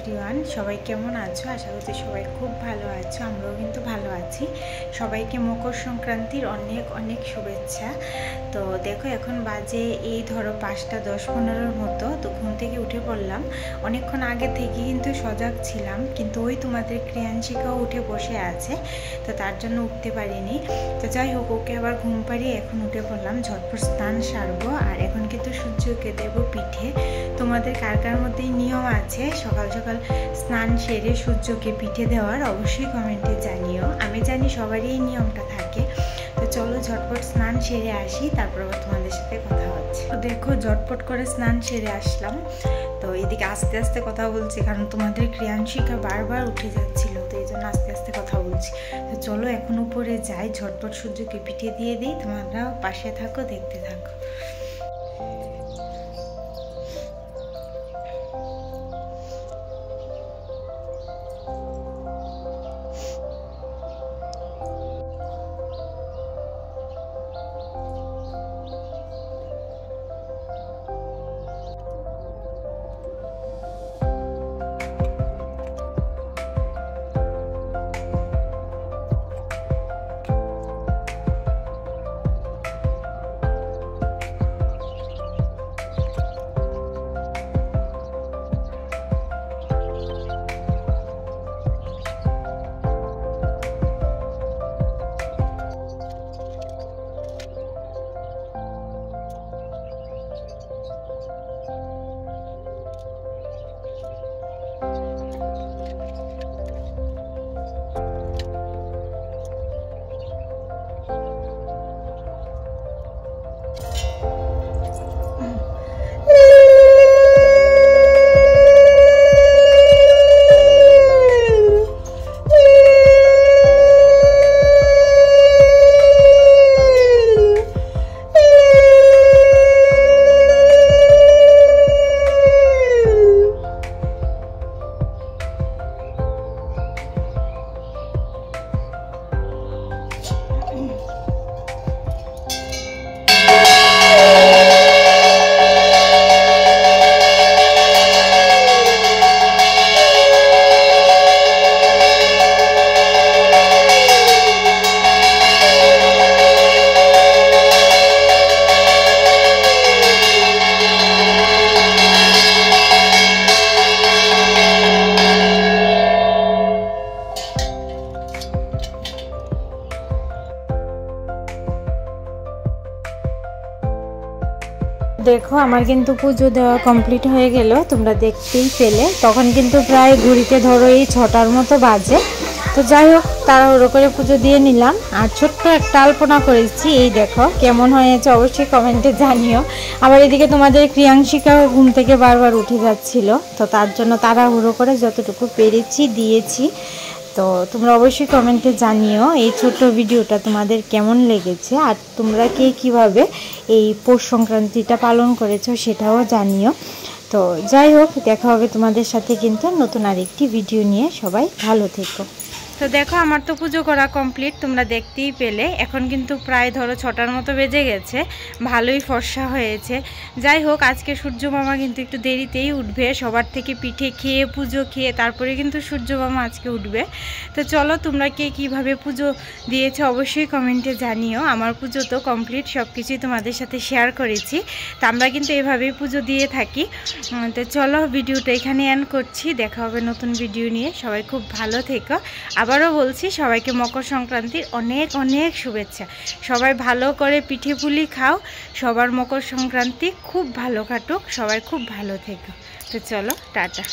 Everyone, সবাই কেমন আছো? আশা করছি সবাই খুব ভালো আছো। আমরাও কিন্তু ভালো আছি। সবাইকে মকর সংক্রান্তির অনেক অনেক শুভেচ্ছা। তো দেখো এখন বাজে এই ধরো 5টা 10-15 মতো। তো ঘুম থেকে উঠে পড়লাম। অনেকক্ষণ আগে থেকে কিন্তু সজাগ ছিলাম, কিন্তু ওই তোমাদের ক্রিয়াংশিকাও উঠে বসে আছে, তো তার জন্য উঠতে পারিনি। তো যাই হোক, ওকে আবার ঘুম পাড়িয়ে এখন উঠে পড়লাম, ঝটপট স্নান সারবো। আর এখন কিন্তু সূর্যকে দেবো পিঠে। তোমাদের কার কার মধ্যেই নিয়ম আছে সকাল সকাল স্নান সেরে সূর্যকে পিঠে দেওয়ার? অবশ্যই কমেন্টে জানিও। আমি জানি সবারই এই নিয়মটা থাকে। তো চলো ঝটপট স্নান সেরে আসি, তারপর তোমাদের সাথে কথা হচ্ছে। তো দেখো ঝটপট করে স্নান সেরে আসলাম। তো এদিকে আস্তে আস্তে কথা বলছি, কারণ তোমাদের ক্রিয়াংশিকা বারবার উঠে যাচ্ছিল, তো এই জন্য আস্তে আস্তে কথা বলছি। তো চলো এখন উপরে যাই, ঝটপট সূর্যকে পিঠে দিয়ে দিই। তোমরাও পাশে থাকো, দেখতে থাকো। দেখো আমার কিন্তু পুজো দেওয়া কমপ্লিট হয়ে গেল, তোমরা দেখতেই পেলে। তখন কিন্তু প্রায় ঘড়িতে ধরো এই 6টার মতো বাজে। তো যাই হোক, তাড়াহুড়ো করে পুজো দিয়ে নিলাম। আর ছোট্ট একটা আলপনা করেছি, এই দেখো কেমন হয়েছে অবশ্যই কমেন্টে জানিও। আবার এদিকে তোমাদের ক্রিয়াংশিকাও ঘুম থেকে বারবার উঠে যাচ্ছিল, তো তার জন্য তাড়াহুড়ো করে যতটুকু পেরেছি দিয়েছি। তো তোমরা অবশ্যই কমেন্টে জানিও এই ছোট্ট ভিডিওটা তোমাদের কেমন লেগেছে, আর তোমরা কে কীভাবে এই পৌষ সংক্রান্তিটা পালন করেছো সেটাও জানিও। তো যাই হোক, দেখা হবে তোমাদের সাথে কিন্তু নতুন আরেকটি ভিডিও নিয়ে। সবাই ভালো থেকো। তো দেখো আমার তো পুজো করা কমপ্লিট, তোমরা দেখতেই পেলে। এখন কিন্তু প্রায় ধরো 6টার মতো বেজে গেছে, ভালোই ফর্সা হয়েছে। যাই হোক, আজকে সূর্য মামা কিন্তু একটু দেরিতেই উঠবে। সবার থেকে পিঠে খেয়ে পুজো খেয়ে তারপরে কিন্তু সূর্য মামা আজকে উঠবে। তো চলো, তোমরা কে কীভাবে পুজো দিয়েছো অবশ্যই কমেন্টে জানিও। আমার পুজো তো কমপ্লিট, সব কিছুই তোমাদের সাথে শেয়ার করেছি। তো আমরা কিন্তু এভাবেই পুজো দিয়ে থাকি। তো চলো, ভিডিওটা এখানে এন্ড করছি। দেখা হবে নতুন ভিডিও নিয়ে। সবাই খুব ভালো থেকো। আবারও বলছি, সবাইকে মকর সংক্রান্তির অনেক অনেক শুভেচ্ছা। সবাই ভালো করে পিঠে পুলি খাও, সবার মকর সংক্রান্তি খুব ভালো কাটুক, সবাই খুব ভালো থেকো। তো চলো, টাটা।